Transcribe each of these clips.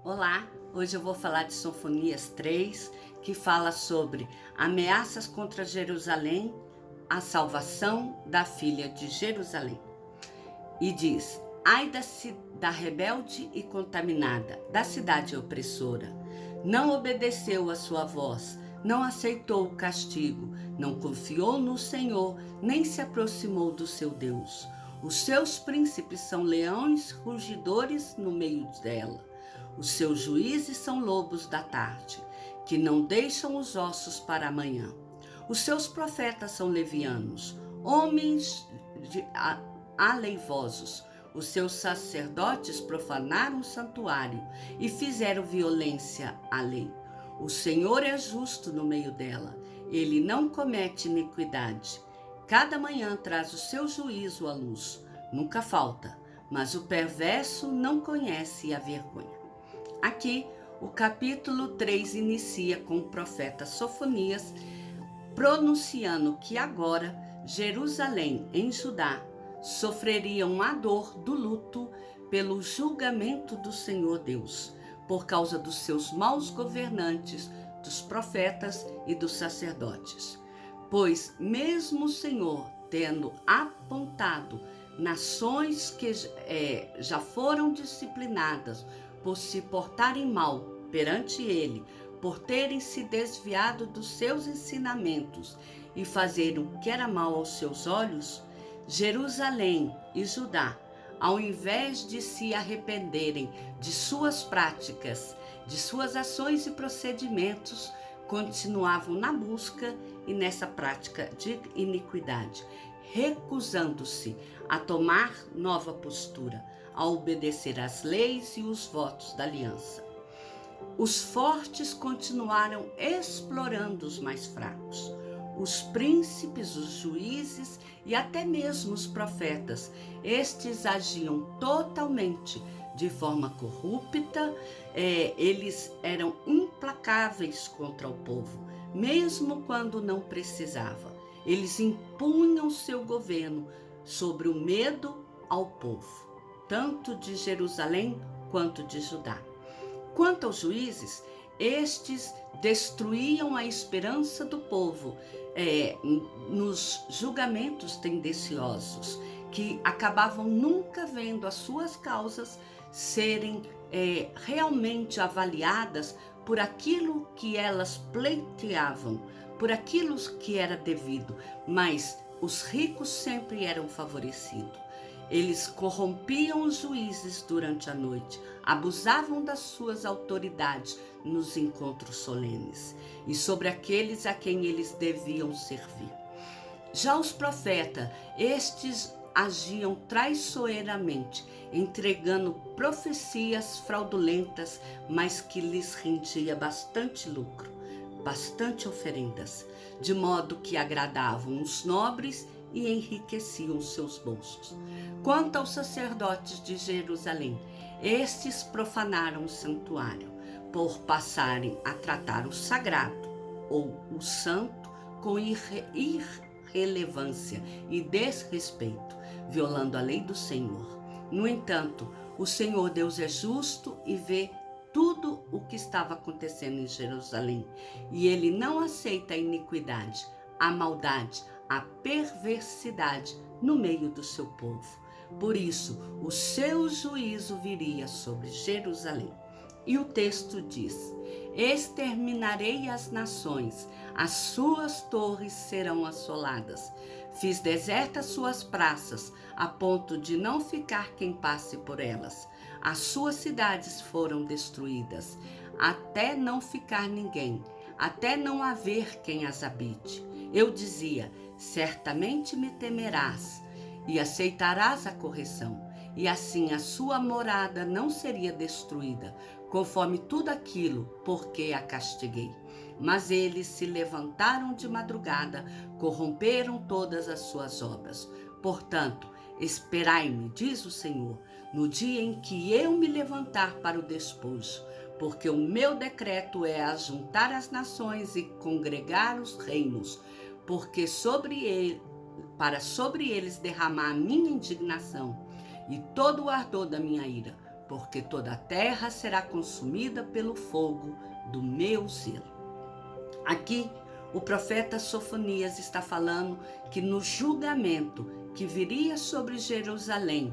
Olá, hoje eu vou falar de Sofonias 3, que fala sobre ameaças contra Jerusalém, a salvação da filha de Jerusalém. E diz: ai da rebelde e contaminada, da cidade opressora. Não obedeceu a sua voz, não aceitou o castigo, não confiou no Senhor, nem se aproximou do seu Deus. Os seus príncipes são leões rugidores no meio dela. Os seus juízes são lobos da tarde, que não deixam os ossos para amanhã. Os seus profetas são levianos, homens aleivosos. Os seus sacerdotes profanaram o santuário e fizeram violência à lei. O Senhor é justo no meio dela. Ele não comete iniquidade. Cada manhã traz o seu juízo à luz. Nunca falta, mas o perverso não conhece a vergonha. Aqui, o capítulo 3 inicia com o profeta Sofonias pronunciando que agora Jerusalém, em Judá, sofreriam a dor do luto pelo julgamento do Senhor Deus, por causa dos seus maus governantes, dos profetas e dos sacerdotes. Pois mesmo o Senhor tendo apontado nações que já foram disciplinadas por se portarem mal perante ele, por terem se desviado dos seus ensinamentos e fazerem o que era mal aos seus olhos, Jerusalém e Judá, ao invés de se arrependerem de suas práticas, de suas ações e procedimentos, continuavam na busca e nessa prática de iniquidade, recusando-se a tomar nova postura, a obedecer às leis e os votos da aliança. Os fortes continuaram explorando os mais fracos. Os príncipes, os juízes e até mesmo os profetas, estes agiam totalmente de forma corrupta, eles eram implacáveis contra o povo, mesmo quando não precisava. Eles impunham seu governo sobre o medo ao povo, tanto de Jerusalém quanto de Judá. Quanto aos juízes, estes destruíam a esperança do povo nos julgamentos tendenciosos, que acabavam nunca vendo as suas causas serem realmente avaliadas por aquilo que elas pleiteavam, por aquilo que era devido, mas os ricos sempre eram favorecidos. Eles corrompiam os juízes durante a noite, abusavam das suas autoridades nos encontros solenes e sobre aqueles a quem eles deviam servir. Já os profetas, estes agiam traiçoeiramente, entregando profecias fraudulentas, mas que lhes rendia bastante lucro, bastante oferendas, de modo que agradavam os nobres e enriqueciam seus bolsos. Quanto aos sacerdotes de Jerusalém, estes profanaram o santuário, por passarem a tratar o sagrado ou o santo com irrelevância e desrespeito, violando a lei do Senhor. No entanto, o Senhor Deus é justo e vê tudo o que estava acontecendo em Jerusalém, e ele não aceita a iniquidade, a maldade, a perversidade no meio do seu povo. Por isso, o seu juízo viria sobre Jerusalém. E o texto diz: exterminarei as nações, as suas torres serão assoladas. Fiz desertas suas praças, a ponto de não ficar quem passe por elas. As suas cidades foram destruídas, até não ficar ninguém, até não haver quem as habite. Eu dizia: certamente me temerás e aceitarás a correção, e assim a sua morada não seria destruída, conforme tudo aquilo porque a castiguei. Mas eles se levantaram de madrugada, corromperam todas as suas obras. Portanto, esperai-me, diz o Senhor, no dia em que eu me levantar para o despojo, porque o meu decreto é ajuntar as nações e congregar os reinos, porque para sobre eles derramar a minha indignação e todo o ardor da minha ira, porque toda a terra será consumida pelo fogo do meu zelo. Aqui, o profeta Sofonias está falando que no julgamento que viria sobre Jerusalém,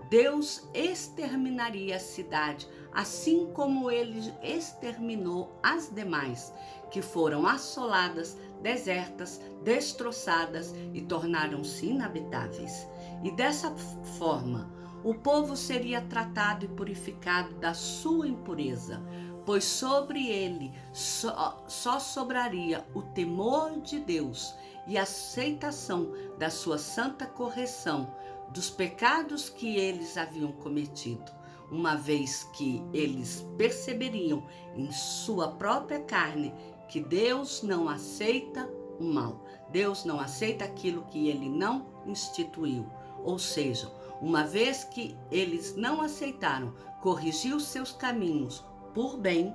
Deus exterminaria a cidade, assim como ele exterminou as demais, que foram assoladas, desertas, destroçadas e tornaram-se inabitáveis. E dessa forma, o povo seria tratado e purificado da sua impureza, pois sobre ele só sobraria o temor de Deus e a aceitação da sua santa correção dos pecados que eles haviam cometido, uma vez que eles perceberiam em sua própria carne que Deus não aceita o mal, Deus não aceita aquilo que ele não instituiu. Ou seja, uma vez que eles não aceitaram corrigir os seus caminhos por bem,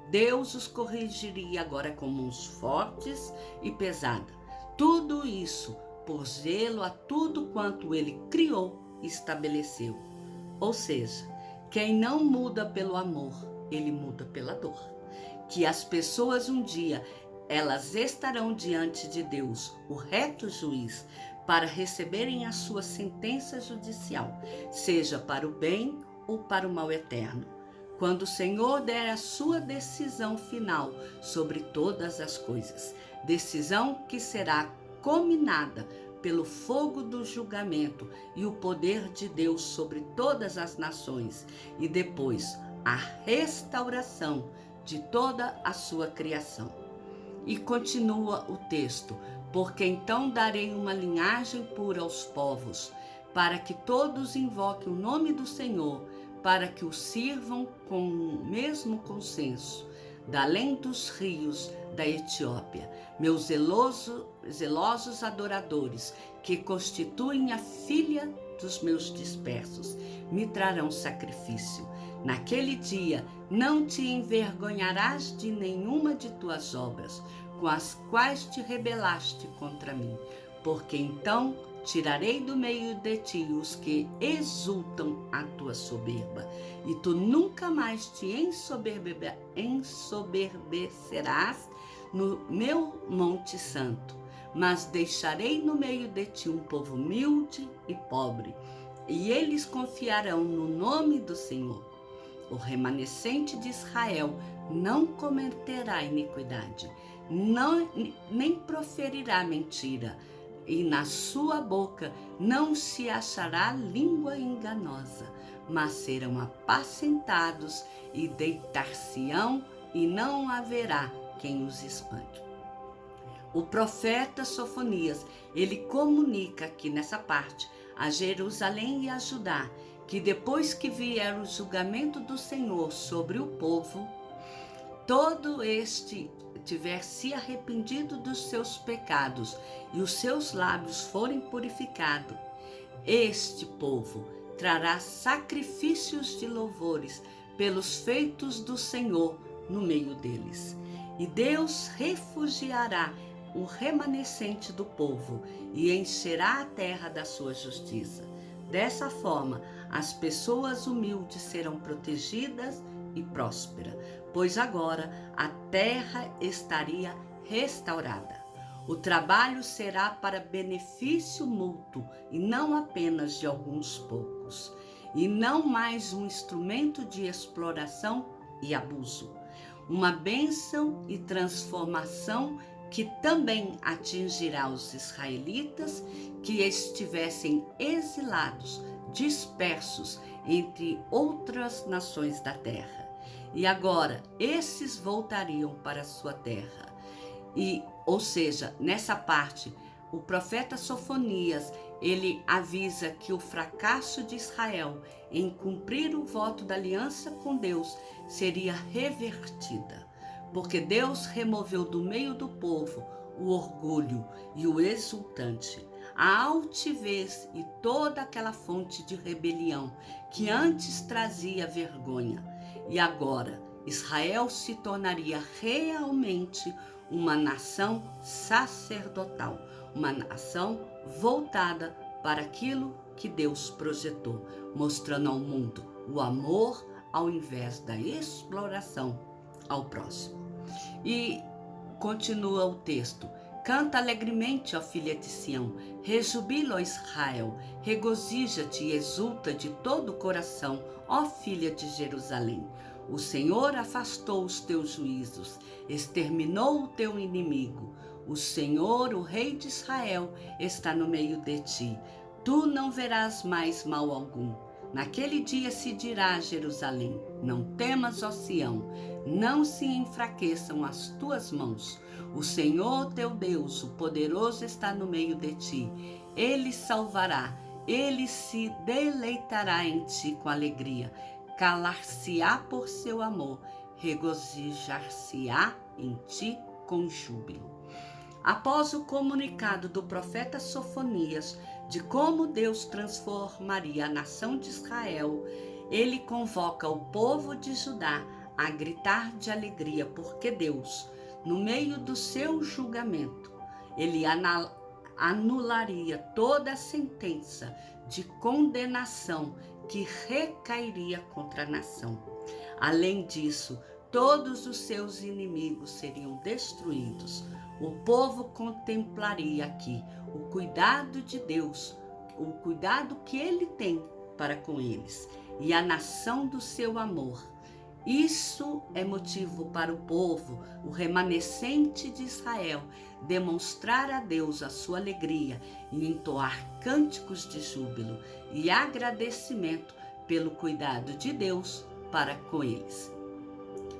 Deus os corrigiria agora com mãos fortes e pesadas. Tudo isso por zelo a tudo quanto ele criou e estabeleceu. Ou seja, quem não muda pelo amor, ele muda pela dor. Que as pessoas um dia, elas estarão diante de Deus, o reto juiz, para receberem a sua sentença judicial, seja para o bem ou para o mal eterno. Quando o Senhor der a sua decisão final sobre todas as coisas, decisão que será culminada pelo fogo do julgamento e o poder de Deus sobre todas as nações, e depois a restauração de toda a sua criação. E continua o texto: porque então darei uma linhagem pura aos povos, para que todos invoquem o nome do Senhor, para que o sirvam com o mesmo consenso, da além dos rios da Etiópia, meus zelosos adoradores, que constituem a filha dos meus dispersos, me trarão sacrifício. Naquele dia não te envergonharás de nenhuma de tuas obras, com as quais te rebelaste contra mim, porque então tirarei do meio de ti os que exultam a tua soberba, e tu nunca mais te ensoberbecerás no meu monte santo, mas deixarei no meio de ti um povo humilde e pobre, e eles confiarão no nome do Senhor. O remanescente de Israel não cometerá iniquidade, nem proferirá mentira, e na sua boca não se achará língua enganosa, mas serão apacentados e deitar-se-ão, e não haverá quem os espante. O profeta Sofonias, ele comunica aqui nessa parte a Jerusalém e a Judá, que depois que vier o julgamento do Senhor sobre o povo, todo este tiver se arrependido dos seus pecados e os seus lábios forem purificados, este povo trará sacrifícios de louvores pelos feitos do Senhor no meio deles. E Deus refugiará o remanescente do povo e encherá a terra da sua justiça. Dessa forma, as pessoas humildes serão protegidas e prósperas, pois agora a terra estaria restaurada. O trabalho será para benefício mútuo e não apenas de alguns poucos, e não mais um instrumento de exploração e abuso. Uma bênção e transformação que também atingirá os israelitas que estivessem exilados, dispersos entre outras nações da terra. E agora, esses voltariam para a sua terra. Ou seja, nessa parte, o profeta Sofonias, ele avisa que o fracasso de Israel em cumprir o voto da aliança com Deus seria revertida, porque Deus removeu do meio do povo o orgulho e o exultante, a altivez e toda aquela fonte de rebelião que antes trazia vergonha. E agora Israel se tornaria realmente uma nação sacerdotal, uma nação voltada para aquilo que Deus projetou, mostrando ao mundo o amor ao invés da exploração ao próximo. E continua o texto: canta alegremente, ó filha de Sião, rejubila, ó Israel, regozija-te e exulta de todo o coração, ó filha de Jerusalém. O Senhor afastou os teus juízos, exterminou o teu inimigo. O Senhor, o Rei de Israel, está no meio de ti. Tu não verás mais mal algum. Naquele dia se dirá a Jerusalém: não temas, ó Sião, não se enfraqueçam as tuas mãos. O Senhor teu Deus, o poderoso, está no meio de ti. Ele salvará, ele se deleitará em ti com alegria. Calar-se-á por seu amor, regozijar-se-á em ti com júbilo. Após o comunicado do profeta Sofonias de como Deus transformaria a nação de Israel, ele convoca o povo de Judá a gritar de alegria, porque Deus, no meio do seu julgamento, ele anularia toda a sentença de condenação que recairia contra a nação. Além disso, todos os seus inimigos seriam destruídos. O povo contemplaria aqui o cuidado de Deus, o cuidado que ele tem para com eles e a nação do seu amor. Isso é motivo para o povo, o remanescente de Israel, demonstrar a Deus a sua alegria e entoar cânticos de júbilo e agradecimento pelo cuidado de Deus para com eles.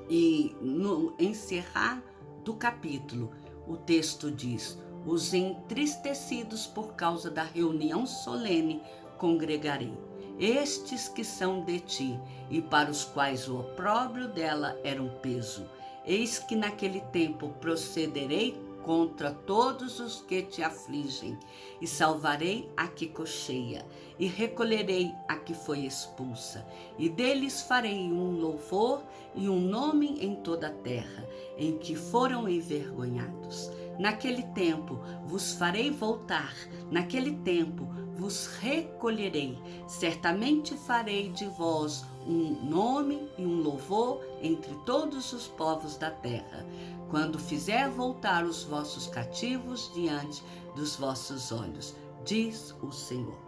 E no encerrar do capítulo, o texto diz: os entristecidos por causa da reunião solene congregarei. Estes que são de ti, e para os quais o opróbrio dela era um peso. Eis que naquele tempo procederei contra todos os que te afligem, e salvarei a que cocheia, e recolherei a que foi expulsa, e deles farei um louvor e um nome em toda a terra, em que foram envergonhados. Naquele tempo vos farei voltar, naquele tempo vos recolherei, certamente farei de vós um nome e um louvor entre todos os povos da terra, quando fizer voltar os vossos cativos diante dos vossos olhos, diz o Senhor.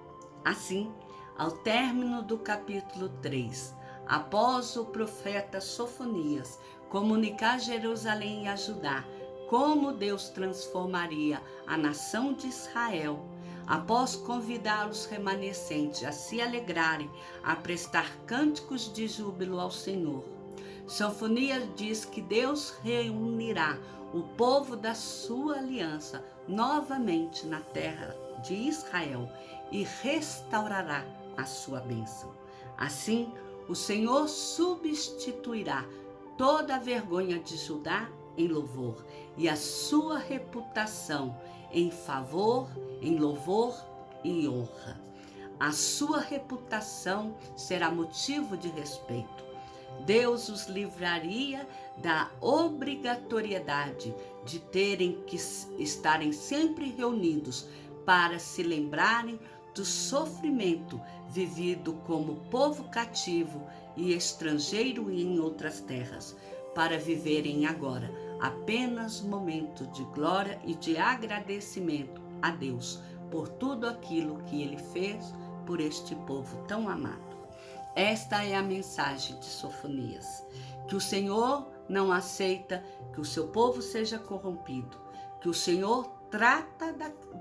Assim, ao término do capítulo 3, após o profeta Sofonias comunicar a Jerusalém e a Judá como Deus transformaria a nação de Israel, após convidar os remanescentes a se alegrarem, a prestar cânticos de júbilo ao Senhor, Sofonias diz que Deus reunirá o povo da sua aliança novamente na terra de Israel e restaurará a sua bênção. Assim, o Senhor substituirá toda a vergonha de Judá em louvor e a sua reputação em favor, em louvor e honra. A sua reputação será motivo de respeito. Deus os livraria da obrigatoriedade de terem que estarem sempre reunidos para se lembrarem do sofrimento vivido como povo cativo e estrangeiro em outras terras, para viverem agora apenas momento de glória e de agradecimento a Deus por tudo aquilo que Ele fez por este povo tão amado. Esta é a mensagem de Sofonias, que o Senhor não aceita que o seu povo seja corrompido, que o Senhor trata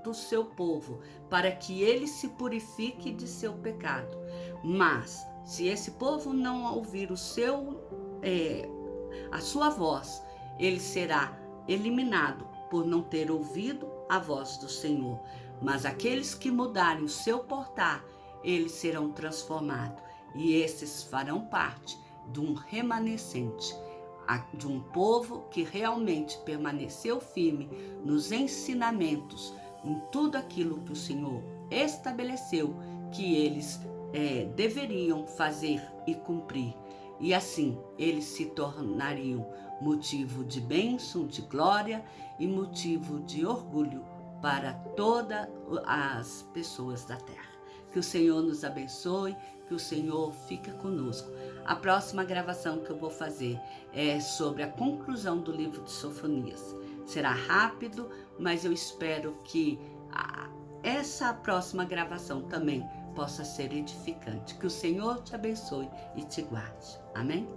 do seu povo para que ele se purifique de seu pecado. Mas, se esse povo não ouvir a sua voz, ele será eliminado por não ter ouvido a voz do Senhor. Mas aqueles que mudarem o seu portar, eles serão transformados. E esses farão parte de um remanescente, de um povo que realmente permaneceu firme nos ensinamentos, em tudo aquilo que o Senhor estabeleceu que eles deveriam fazer e cumprir. E assim eles se tornariam motivo de bênção, de glória e motivo de orgulho para todas as pessoas da terra. Que o Senhor nos abençoe, que o Senhor fique conosco. A próxima gravação que eu vou fazer é sobre a conclusão do livro de Sofonias. Será rápido, mas eu espero que essa próxima gravação também possa ser edificante. Que o Senhor te abençoe e te guarde. Amém?